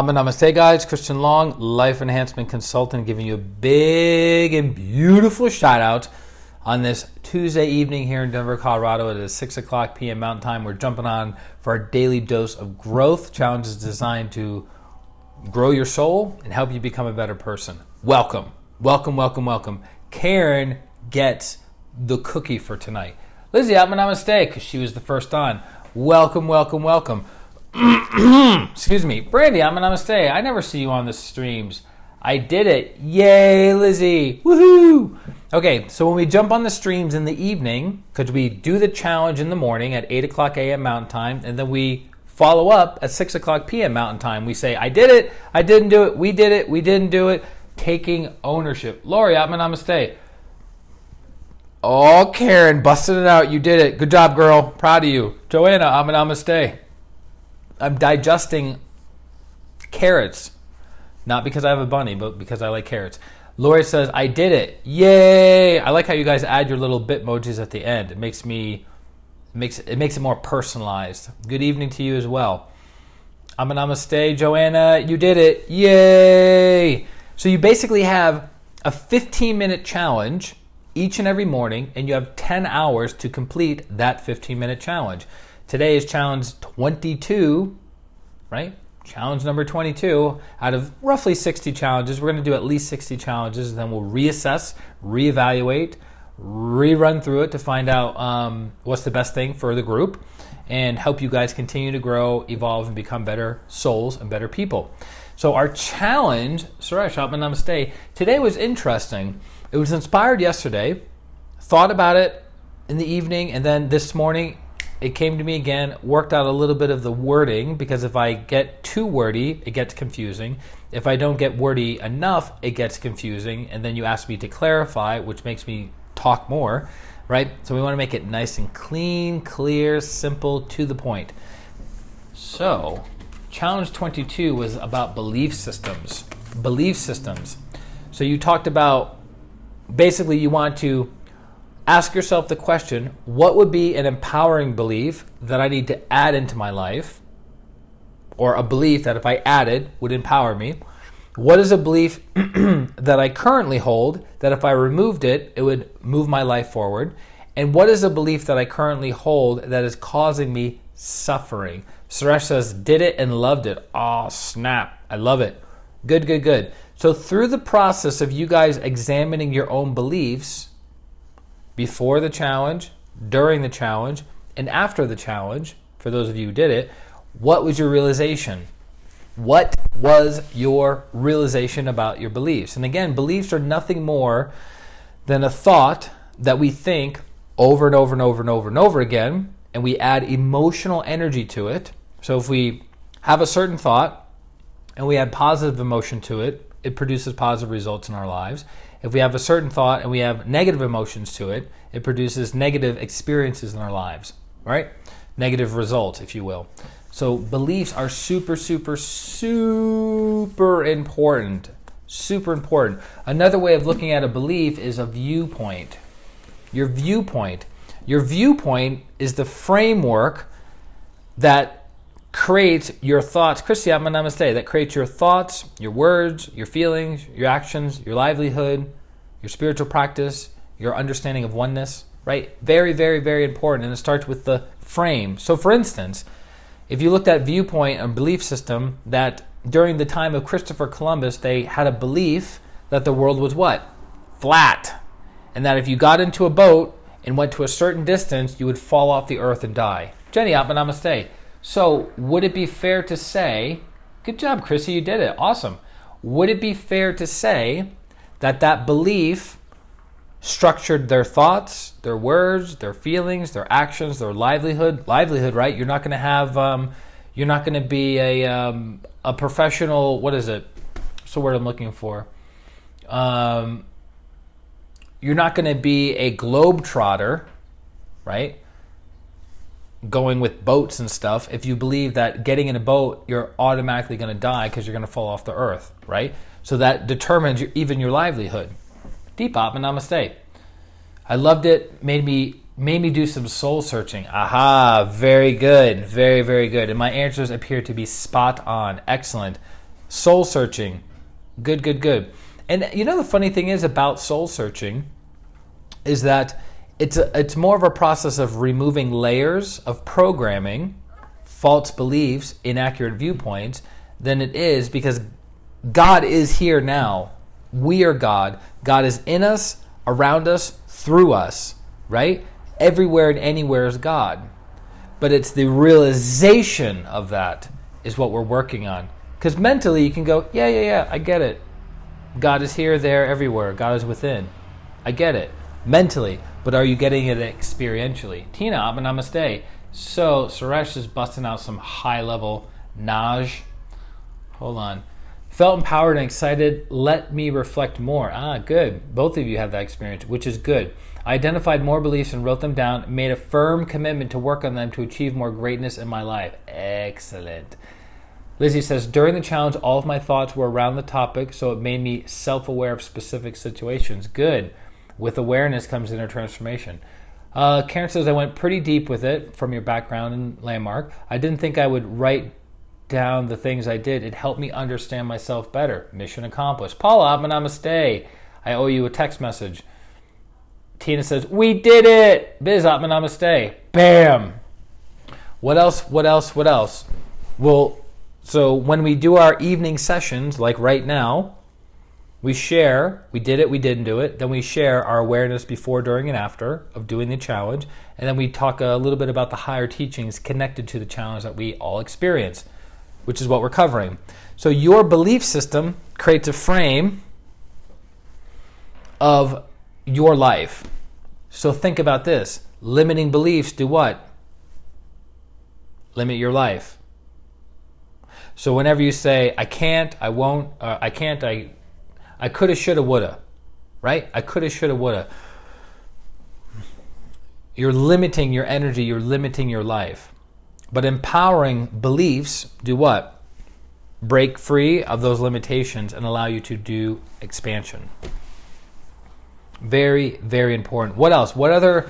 Namaste, guys. ChristianRLong, life enhancement consultant, giving you a big and beautiful shout out on this Tuesday evening here in Denver, Colorado. It is 6 o'clock p.m. Mountain Time. We're jumping on for our daily dose of growth challenges designed to grow your soul and help you become a better person. Welcome, welcome, welcome, welcome. Karen gets the cookie for tonight. Lizzie, Namaste, because she was the first on. Welcome, welcome, welcome. Excuse me. Brandy, Namaste. I never see you on the streams. I did it. Yay, Lizzie. Woohoo. Okay, so when we jump on the streams in the evening, because we do the challenge in the morning at 8 o'clock a.m. Mountain Time, and then we follow up at 6 o'clock p.m. Mountain Time. We say, I did it. I didn't do it. We did it. We didn't do it. Taking ownership. Lori, Namaste. Oh, Karen, busted it out. You did it. Good job, girl. Proud of you. Joanna, Namaste. I'm digesting carrots, not because I have a bunny, but because I like carrots. Lori says, I did it. Yay. I like how you guys add your little bitmojis at the end. It makes it more personalized. Good evening to you as well. Namaste, Joanna. You did it. Yay. So you basically have a 15-minute challenge each and every morning, and you have 10 hours to complete that 15-minute challenge. Today is challenge 22, right? Challenge number 22 out of roughly 60 challenges. We're going to do at least 60 challenges, and then we'll reassess, reevaluate, rerun through it to find out what's the best thing for the group and help you guys continue to grow, evolve, and become better souls and better people. So our challenge, Suresh, Namaste, today was interesting. It was inspired yesterday, thought about it in the evening, and then this morning it came to me again, worked out a little bit of the wording, because if I get too wordy, it gets confusing. If I don't get wordy enough, it gets confusing. And then you ask me to clarify, which makes me talk more, right? So we want to make it nice and clean, clear, simple, to the point. So challenge 22 was about belief systems. Belief systems. So you talked about, basically you want to ask yourself the question, what would be an empowering belief that I need to add into my life? Or a belief that if I added would empower me? What is a belief that I currently hold that if I removed it, it would move my life forward? And what is a belief that I currently hold that is causing me suffering? Suresh says, did it and loved it. Oh, snap. I love it. Good, good, good. So through the process of you guys examining your own beliefs, before the challenge, during the challenge, and after the challenge, for those of you who did it, what was your realization? What was your realization about your beliefs? And again, beliefs are nothing more than a thought that we think over and over and over and over and over again, and we add emotional energy to it. So if we have a certain thought and we add positive emotion to it, it produces positive results in our lives. If we have a certain thought and we have negative emotions to it, it produces negative experiences in our lives, right? Negative results, if you will. So beliefs are super, super, super important. Super important. Another way of looking at a belief is a viewpoint. Your viewpoint. Your viewpoint is the framework that creates your thoughts. Christy, Namaste. That creates your thoughts, your words, your feelings, your actions, your livelihood, your spiritual practice, your understanding of oneness, right? Very, very, very important. And it starts with the frame. So for instance, if you looked at viewpoint and belief system, that during the time of Christopher Columbus, they had a belief that the world was what? Flat. And that if you got into a boat and went to a certain distance, you would fall off the earth and die. Jenny, Namaste. So would it be fair to say, good job, Chrissy, you did it, awesome. Would it be fair to say that that belief structured their thoughts, their words, their feelings, their actions, their livelihood, right? You're not going to have, you're not going to be a professional, what is it? What's the word I'm looking for? You're not going to be a globetrotter, right? Going with boats and stuff, if you believe that getting in a boat, you're automatically going to die because you're going to fall off the earth, right? So that determines even your livelihood. Deepak, Namaste. I loved it. Made me do some soul searching. Aha, very good. Very, very good. And my answers appear to be spot on. Excellent. Soul searching. Good, good, good. And you know the funny thing is about soul searching is that it's more of a process of removing layers of programming, false beliefs, inaccurate viewpoints, than it is because God is here now. We are God. God is in us, around us, through us, right? Everywhere and anywhere is God. But it's the realization of that is what we're working on. Because mentally you can go, yeah, I get it. God is here, there, everywhere. God is within. I get it. Mentally. But are you getting it experientially? Tina, namaste. So, Suresh is busting out some high-level Naj. Hold on. Felt empowered and excited. Let me reflect more. Good. Both of you have that experience, which is good. I identified more beliefs and wrote them down, made a firm commitment to work on them to achieve more greatness in my life. Excellent. Lizzie says, during the challenge, all of my thoughts were around the topic, so it made me self-aware of specific situations. Good. With awareness comes inner transformation. Karen says, I went pretty deep with it from your background and landmark. I didn't think I would write down the things I did. It helped me understand myself better. Mission accomplished. Paula, namaste. I owe you a text message. Tina says, we did it. Biz, namaste. Bam. What else? Well, so when we do our evening sessions, like right now, we share, we did it, we didn't do it. Then we share our awareness before, during, and after of doing the challenge. And then we talk a little bit about the higher teachings connected to the challenge that we all experience, which is what we're covering. So your belief system creates a frame of your life. So think about this. Limiting beliefs do what? Limit your life. So whenever you say, I can't, I won't, I can't, I coulda, shoulda, woulda, right? I coulda, shoulda, woulda. You're limiting your energy, you're limiting your life. But empowering beliefs do what? Break free of those limitations and allow you to do expansion. Very, very important. What else? What other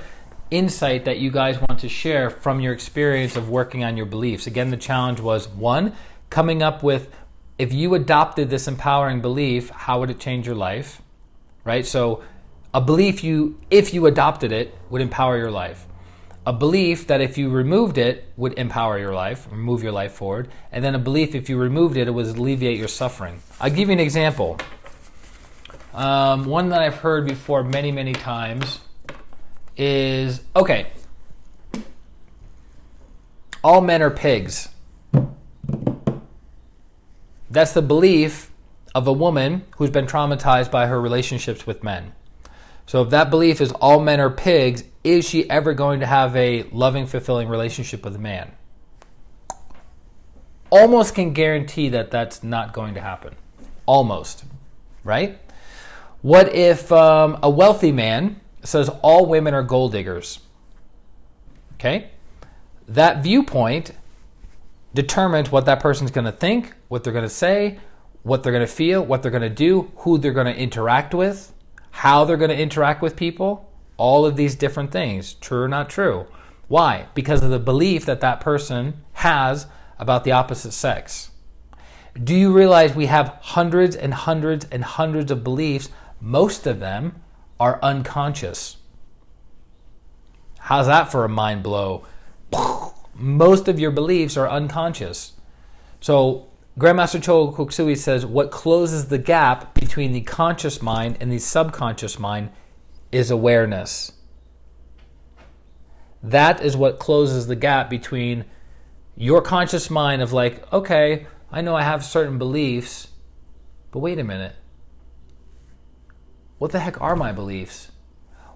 insight that you guys want to share from your experience of working on your beliefs? Again, the challenge was, one, coming up with, if you adopted this empowering belief, how would it change your life? Right? So a belief if you adopted it, would empower your life. A belief that if you removed it, would empower your life, move your life forward. And then a belief if you removed it, it would alleviate your suffering. I'll give you an example. One that I've heard before many, many times is, okay, all men are pigs. That's the belief of a woman who's been traumatized by her relationships with men. So if that belief is all men are pigs, is she ever going to have a loving, fulfilling relationship with a man? Almost can guarantee that that's not going to happen. Almost, right? What if a wealthy man says all women are gold diggers? Okay? That viewpoint determines what that person's going to think, what they're going to say, what they're going to feel, what they're going to do, who they're going to interact with, how they're going to interact with people, all of these different things, true or not true. Why? Because of the belief that that person has about the opposite sex. Do you realize we have hundreds and hundreds and hundreds of beliefs? Most of them are unconscious. How's that for a mind blow? Most of your beliefs are unconscious. So Grandmaster Chogo Koksui says what closes the gap between the conscious mind and the subconscious mind is awareness. That is what closes the gap between your conscious mind of like, okay, I know I have certain beliefs, but wait a minute. What the heck are my beliefs?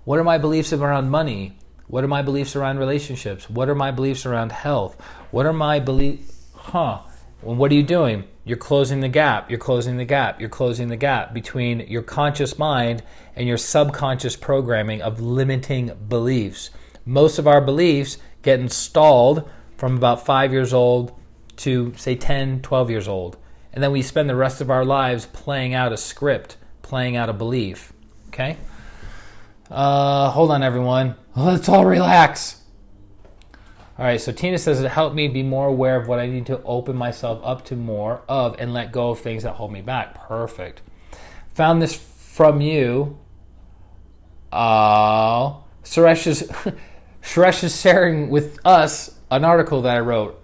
What are my beliefs around money? What are my beliefs around relationships? What are my beliefs around health? What are my beliefs? Well, what are you doing? You're closing the gap. You're closing the gap. You're closing the gap between your conscious mind and your subconscious programming of limiting beliefs. Most of our beliefs get installed from about 5 years old to, say, 10, 12 years old. And then we spend the rest of our lives playing out a script, playing out a belief. Okay? Hold on, everyone. Let's all relax. All right, so Tina says, it helped me be more aware of what I need to open myself up to more of and let go of things that hold me back. Perfect. Found this from you. Suresh is sharing with us an article that I wrote.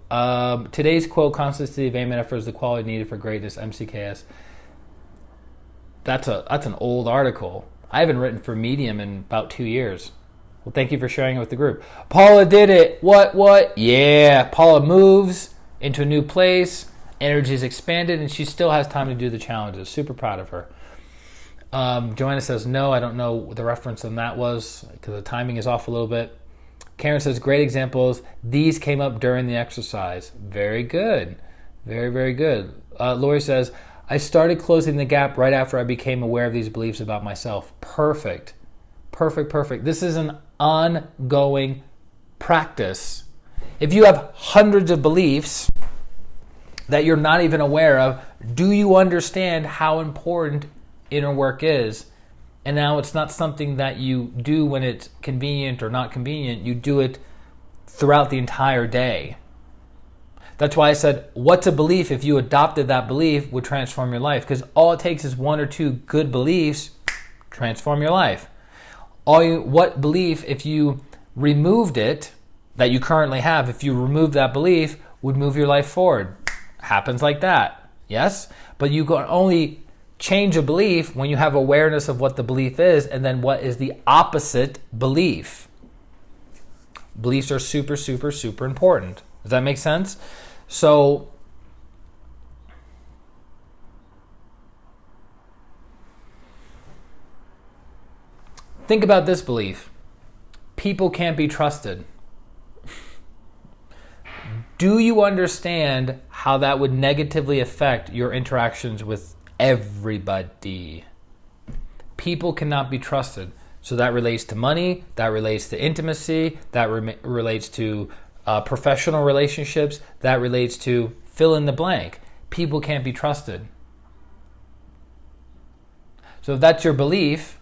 Today's quote, constancy of aim and effort is the quality needed for greatness, MCKS. That's an old article. I haven't written for Medium in about 2 years. Well, thank you for sharing it with the group. Paula did it. What? Yeah. Paula moves into a new place. Energy is expanded, and she still has time to do the challenges. Super proud of her. Joanna says, no, I don't know what the reference on that was because the timing is off a little bit. Karen says, great examples. These came up during the exercise. Very good. Very, very good. Lori says, I started closing the gap right after I became aware of these beliefs about myself. Perfect. This is an ongoing practice. If you have hundreds of beliefs that you're not even aware of, do you understand how important inner work is? And now it's not something that you do when it's convenient or not convenient. You do it throughout the entire day. That's why I said, what's a belief if you adopted that belief would transform your life? Because all it takes is 1 or 2 good beliefs, transform your life. What belief, if you removed it, that you currently have, if you remove that belief, would move your life forward? Happens like that, yes? But you can only change a belief when you have awareness of what the belief is and then what is the opposite belief. Beliefs are super, super, super important. Does that make sense? So, think about this belief. People can't be trusted. Do you understand how that would negatively affect your interactions with everybody? People cannot be trusted. So that relates to money, that relates to intimacy, that relates to professional relationships, that relates to fill in the blank. People can't be trusted. So if that's your belief,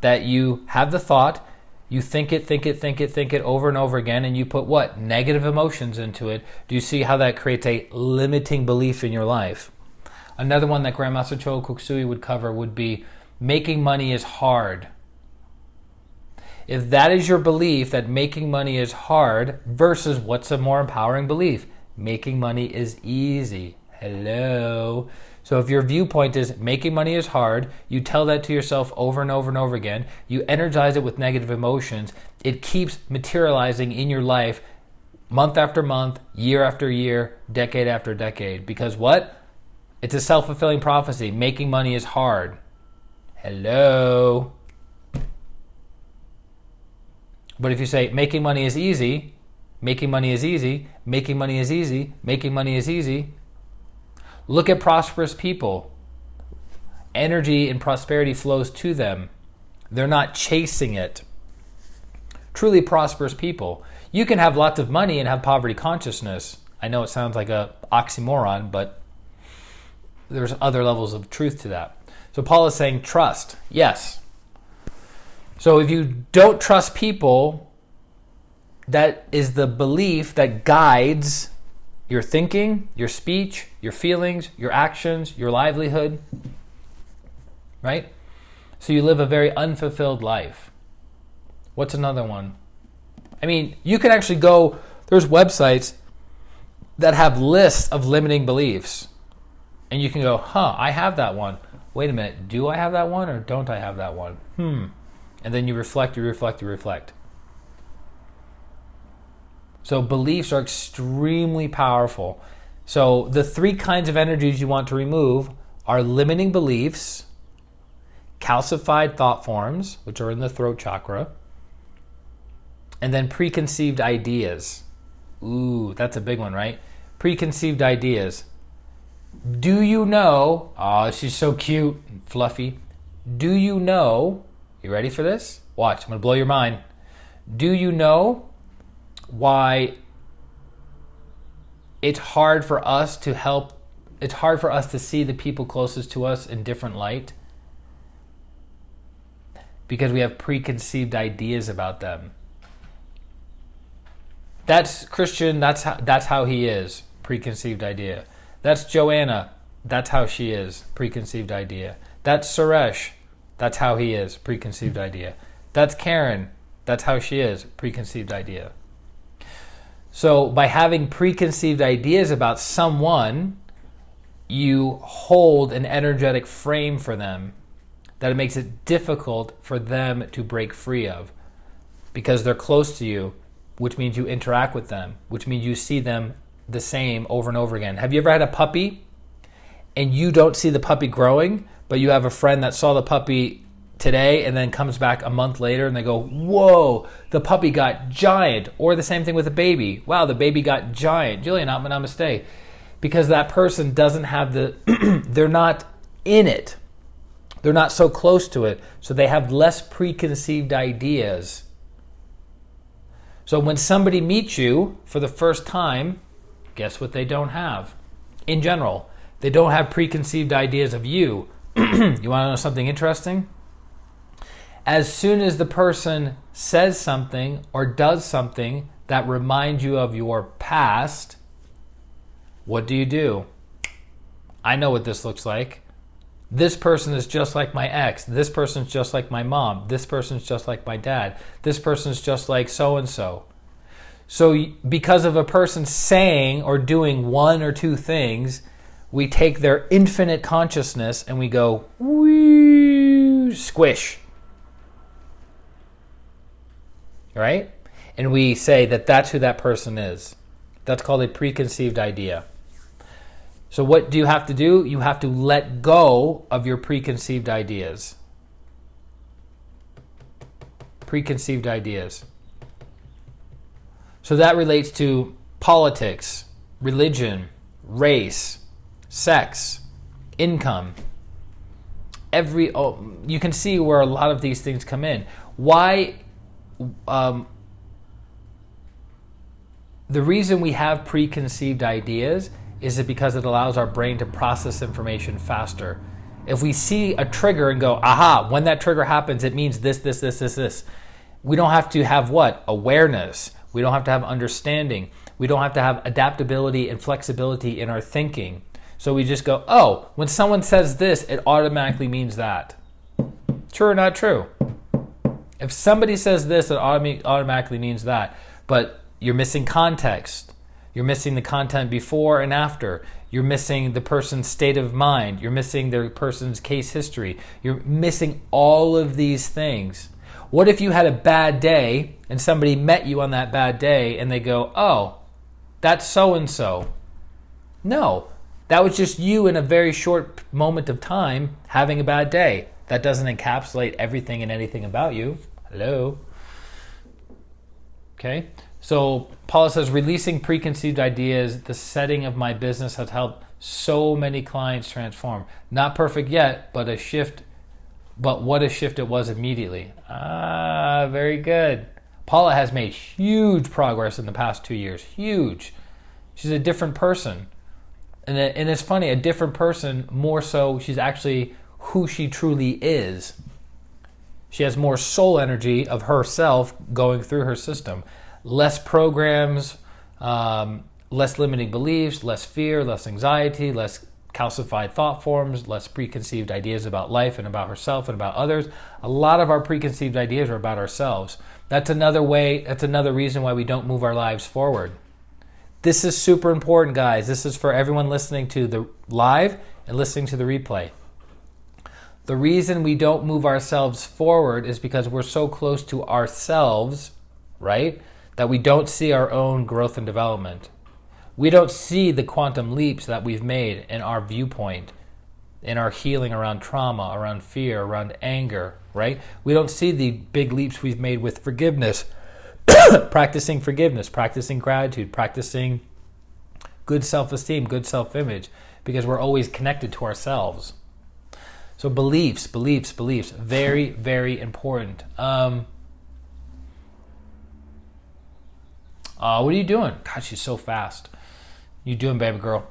that you have the thought, you think it over and over again, and you put what? Negative emotions into it. Do you see how that creates a limiting belief in your life? Another one that Grandmaster Cho Koksui would cover would be making money is hard. If that is your belief, that making money is hard, versus what's a more empowering belief? Making money is easy. Hello. So if your viewpoint is making money is hard, you tell that to yourself over and over and over again, you energize it with negative emotions, it keeps materializing in your life month after month, year after year, decade after decade. Because what? It's a self-fulfilling prophecy. Making money is hard. Hello. But if you say making money is easy, making money is easy, making money is easy, making money is easy, look at prosperous people. Energy and prosperity flows to them. They're not chasing it. Truly prosperous people. You can have lots of money and have poverty consciousness. I know it sounds like an oxymoron, but there's other levels of truth to that. So Paul is saying trust. Yes. So if you don't trust people, that is the belief that guides your thinking, your speech, your feelings, your actions, your livelihood, right? So you live a very unfulfilled life. What's another one? I mean, you can actually go, there's websites that have lists of limiting beliefs. And you can go, I have that one. Wait a minute, do I have that one or don't I have that one? And then you reflect. So beliefs are extremely powerful. So the 3 kinds of energies you want to remove are limiting beliefs, calcified thought forms, which are in the throat chakra, and then preconceived ideas. Ooh, that's a big one, right? Preconceived ideas. Do you know, she's so cute and fluffy. Do you know, you ready for this? Watch, I'm going to blow your mind. Do you know why it's hard for us to see the people closest to us in different light? Because we have preconceived ideas about them. That's Christian. That's how he is. Preconceived idea. That's Joanna. That's how she is. Preconceived idea. That's Suresh. That's how he is. Preconceived idea. That's Karen. That's how she is. Preconceived idea. So by having preconceived ideas about someone, you hold an energetic frame for them that it makes it difficult for them to break free of, because they're close to you, which means you interact with them, which means you see them the same over and over again. Have you ever had a puppy and you don't see the puppy growing, but you have a friend that saw the puppy today and then comes back a month later and they go, whoa, the puppy got giant? Or the same thing with a baby. Wow, the baby got giant. Julian, namaste. Because that person doesn't have they're not in it. They're not so close to it. So they have less preconceived ideas. So when somebody meets you for the first time, guess what they don't have? In general, they don't have preconceived ideas of you. You want to know something interesting? As soon as the person says something or does something that reminds you of your past, what do? I know what this looks like. This person is just like my ex. This person's just like my mom. This person's just like my dad. This person's just like so-and-so. So because of a person saying or doing one or two things, we take their infinite consciousness and we go, whee, squish. Right? And we say that that's who that person is. That's called a preconceived idea. So what do you have to do? You have to let go of your preconceived ideas. Preconceived ideas. So that relates to politics, religion, race, sex, income. You can see where a lot of these things come in. Why? The reason we have preconceived ideas is it because it allows our brain to process information faster. If we see a trigger and go, aha, when that trigger happens, it means this. We don't have to have what? Awareness. We don't have to have understanding. We don't have to have adaptability and flexibility in our thinking. So we just go, oh, when someone says this, it automatically means that. True or not true? If somebody says this, it automatically means that. But you're missing context. You're missing the content before and after. You're missing the person's state of mind. You're missing the person's case history. You're missing all of these things. What if you had a bad day and somebody met you on that bad day and they go, oh, that's so-and-so? No, that was just you in a very short moment of time having a bad day. That doesn't encapsulate everything and anything about you. Hello? Okay? So Paula says, releasing preconceived ideas, the setting of my business has helped so many clients transform. Not perfect yet, but what a shift it was immediately. Very good. Paula has made huge progress in the past 2 years. Huge. She's a different person. And it's funny, a different person, more so she's actually who she truly is. She has more soul energy of herself going through her system. Less programs, less limiting beliefs, less fear, less anxiety, less calcified thought forms, less preconceived ideas about life and about herself and about others. A lot of our preconceived ideas are about ourselves. That's another reason why we don't move our lives forward. This is super important, guys. This is for everyone listening to the live and listening to the replay. The reason we don't move ourselves forward is because we're so close to ourselves, right, that we don't see our own growth and development. We don't see the quantum leaps that we've made in our viewpoint, in our healing around trauma, around fear, around anger, right? We don't see the big leaps we've made with forgiveness, practicing gratitude, practicing good self-esteem, good self-image, because we're always connected to ourselves. So beliefs, very, very important. What are you doing? God, she's so fast. You doing, baby girl?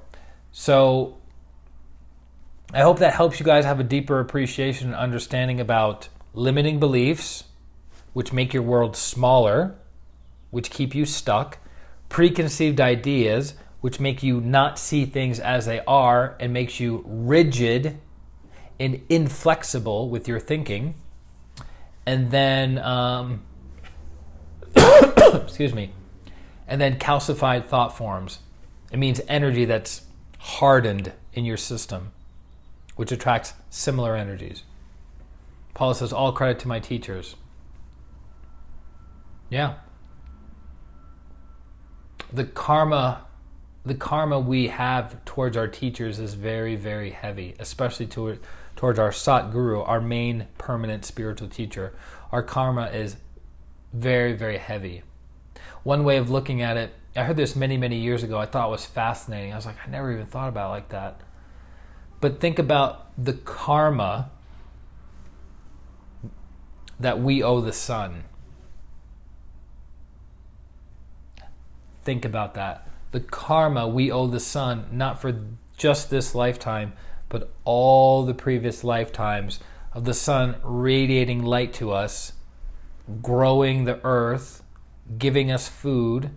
So I hope that helps you guys have a deeper appreciation and understanding about limiting beliefs, which make your world smaller, which keep you stuck, preconceived ideas, which make you not see things as they are and makes you rigid and inflexible with your thinking. And then, excuse me, and then calcified thought forms. It means energy that's hardened in your system, which attracts similar energies. Paula says, all credit to my teachers. Yeah. The karma we have towards our teachers is very, very heavy, especially towards our Sat Guru, our main permanent spiritual teacher. Our karma is very, very heavy. One way of looking at it, I heard this many, many years ago. I thought it was fascinating. I was like, I never even thought about it like that. But think about the karma that we owe the sun. Think about that. The karma we owe the sun, not for just this lifetime, but all the previous lifetimes of the sun radiating light to us, growing the earth, giving us food,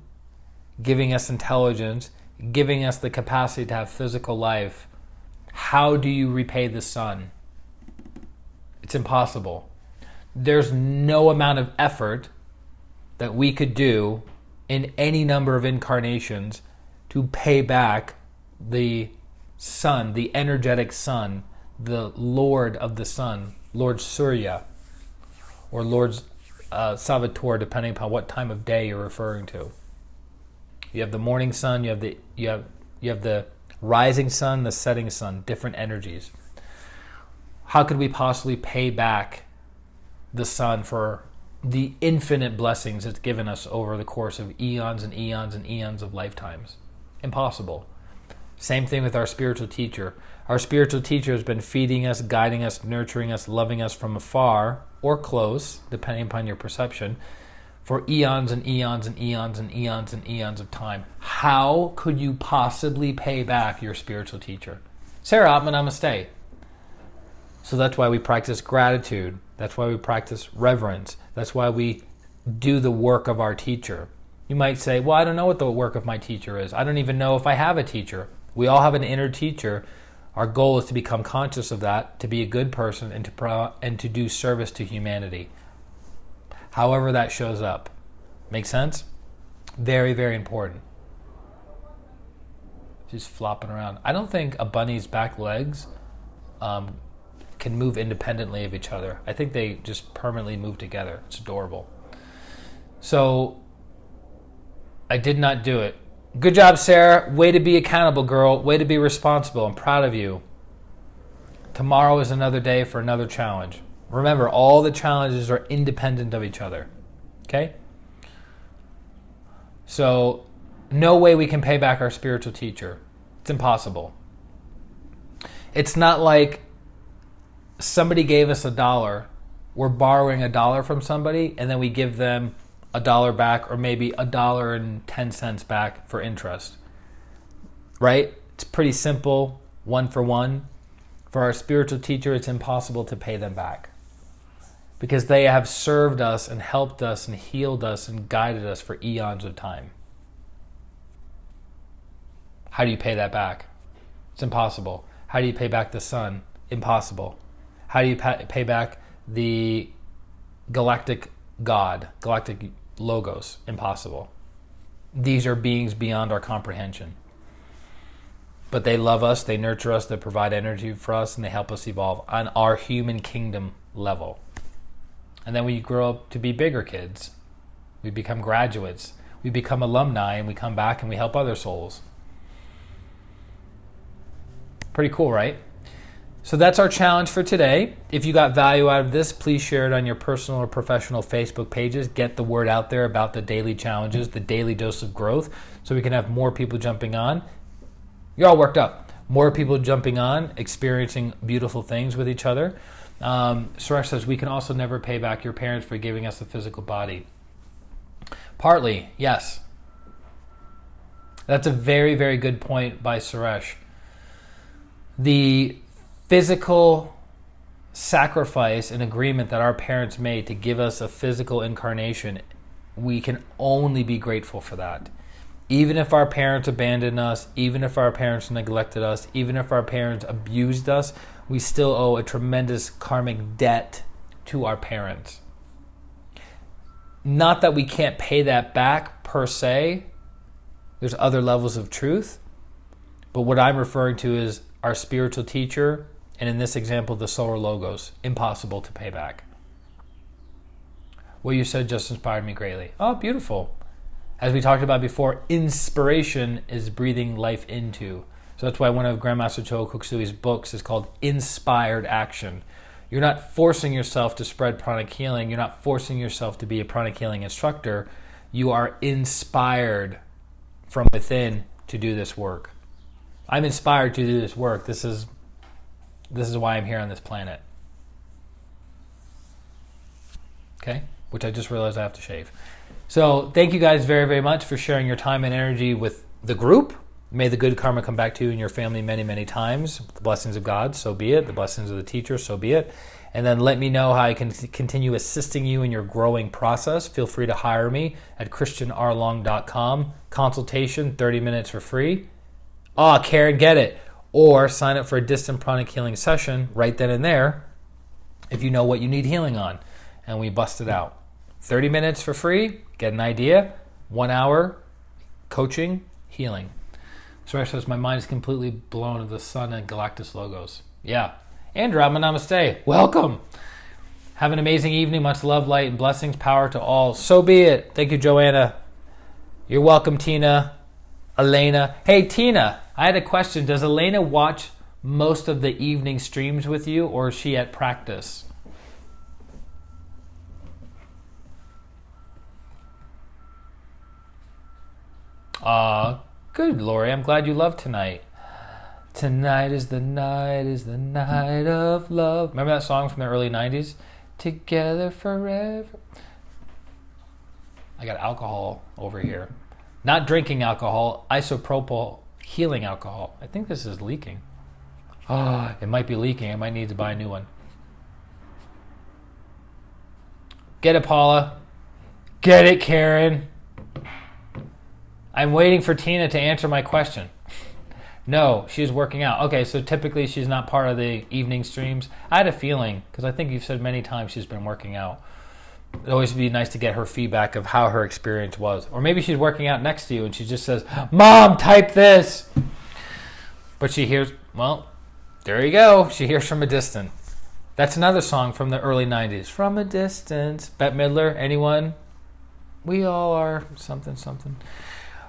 giving us intelligence, giving us the capacity to have physical life. How do you repay the sun? It's impossible. There's no amount of effort that we could do in any number of incarnations to pay back the sun, the energetic sun, the Lord of the sun, Lord Surya, or Lord Savitar, depending upon what time of day you're referring to. You have the morning sun, you have the rising sun, the setting sun, different energies. How could we possibly pay back the sun for the infinite blessings it's given us over the course of eons and eons and eons of lifetimes? Impossible. Same thing with our spiritual teacher. Our spiritual teacher has been feeding us, guiding us, nurturing us, loving us from afar or close, depending upon your perception, for eons and eons and eons and eons and eons of time. How could you possibly pay back your spiritual teacher? Sarah Atman, namaste. So that's why we practice gratitude. That's why we practice reverence. That's why we do the work of our teacher. You might say, well, I don't know what the work of my teacher is. I don't even know if I have a teacher. We all have an inner teacher. Our goal is to become conscious of that, to be a good person, and to do service to humanity. However that shows up. Make sense? Very, very important. Just flopping around. I don't think a bunny's back legs can move independently of each other. I think they just permanently move together. It's adorable. So I did not do it. Good job, Sarah. Way to be accountable, girl. Way to be responsible. I'm proud of you. Tomorrow is another day for another challenge. Remember, all the challenges are independent of each other. Okay? So, no way we can pay back our spiritual teacher. It's impossible. It's not like somebody gave us $1. We're borrowing $1 from somebody, and then we give them $1 back, or maybe $1.10 back for interest. Right? It's pretty simple, one for one. For our spiritual teacher, it's impossible to pay them back, because they have served us and helped us and healed us and guided us for eons of time. How do you pay that back? It's impossible. How do you pay back the sun? Impossible. How do you pay back the galactic God, galactic logos? Impossible. These are beings beyond our comprehension. But they love us, they nurture us, they provide energy for us, and they help us evolve on our human kingdom level. And then we grow up to be bigger kids. We become graduates. We become alumni, and we come back and we help other souls. Pretty cool, right? So that's our challenge for today. If you got value out of this, please share it on your personal or professional Facebook pages. Get the word out there about the daily challenges, the daily dose of growth, so we can have more people jumping on. You're all worked up. More people jumping on, experiencing beautiful things with each other. Suresh says, we can also never pay back your parents for giving us a physical body. Partly, yes. That's a very, very good point by Suresh. The physical sacrifice and agreement that our parents made to give us a physical incarnation, we can only be grateful for that. Even if our parents abandoned us, even if our parents neglected us, even if our parents abused us, we still owe a tremendous karmic debt to our parents. Not that we can't pay that back per se. There's other levels of truth. But what I'm referring to is our spiritual teacher, and in this example, the solar logos. Impossible to pay back. What you said just inspired me greatly. Oh, beautiful. As we talked about before, inspiration is breathing life into. So that's why one of Grandmaster Choa Kok Sui's books is called Inspired Action. You're not forcing yourself to spread pranic healing. You're not forcing yourself to be a pranic healing instructor. You are inspired from within to do this work. I'm inspired to do this work. This is why I'm here on this planet. Okay? Which I just realized I have to shave. So thank you guys very, very much for sharing your time and energy with the group. May the good karma come back to you and your family many, many times. The blessings of God, so be it. The blessings of the teacher, so be it. And then let me know how I can continue assisting you in your growing process. Feel free to hire me at ChristianRLong.com. Consultation, 30 minutes for free. Karen, get it. Or sign up for a distant pranic healing session right then and there if you know what you need healing on. And we bust it out. 30 minutes for free, get an idea. 1 hour, coaching, healing. Suresh says, my mind is completely blown of the sun and Galactus logos. Yeah. Andrew, namaste. Welcome. Have an amazing evening. Much love, light, and blessings. Power to all. So be it. Thank you, Joanna. You're welcome, Tina. Elena. Hey, Tina, I had a question. Does Elena watch most of the evening streams with you, or is she at practice? Good, Lori. I'm glad you love tonight. Tonight is the night of love. Remember that song from the early 90s? Together forever. I got alcohol over here. Not drinking alcohol, isopropyl healing alcohol. I think this is leaking. It might be leaking. I might need to buy a new one. Get it, Paula. Get it, Karen. I'm waiting for Tina to answer my question. No, she's working out. Okay, so typically she's not part of the evening streams. I had a feeling, because I think you've said many times she's been working out. It'd always be nice to get her feedback of how her experience was. Or maybe she's working out next to you and she just says, Mom, type this. But she hears, well, there you go. She hears from a distance. That's another song from the early 90s. From a distance. Bette Midler, anyone? We all are something, something.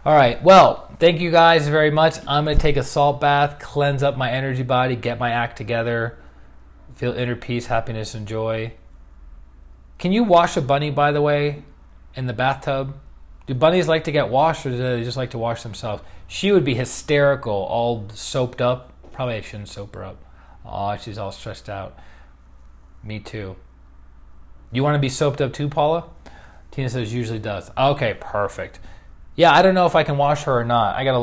All right, well, thank you guys very much. I'm going to take a salt bath, cleanse up my energy body, get my act together, feel inner peace, happiness, and joy. Can you wash a bunny, by the way, in the bathtub? Do bunnies like to get washed, or do they just like to wash themselves? She would be hysterical, all soaped up. Probably I shouldn't soap her up. Oh, she's all stressed out. Me too. You want to be soaped up too, Paula? Tina says usually does. Okay, perfect. Yeah, I don't know if I can wash her or not. I got to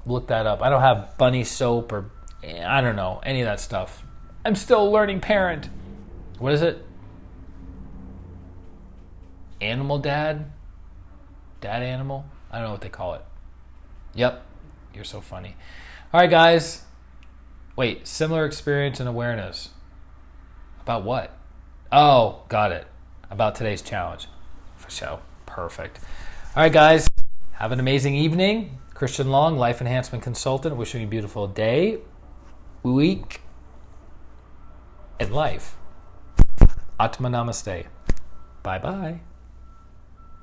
look that up. I don't have bunny soap or, I don't know, any of that stuff. I'm still a learning parent. What is it? Animal dad? Dad animal? I don't know what they call it. Yep. You're so funny. All right, guys. Wait, similar experience and awareness. About what? Oh, got it. About today's challenge. For sure. Perfect. All right, guys. Have an amazing evening. Christian Long, Life Enhancement Consultant. Wishing you a beautiful day, week, and life. Atma Namaste. Bye-bye.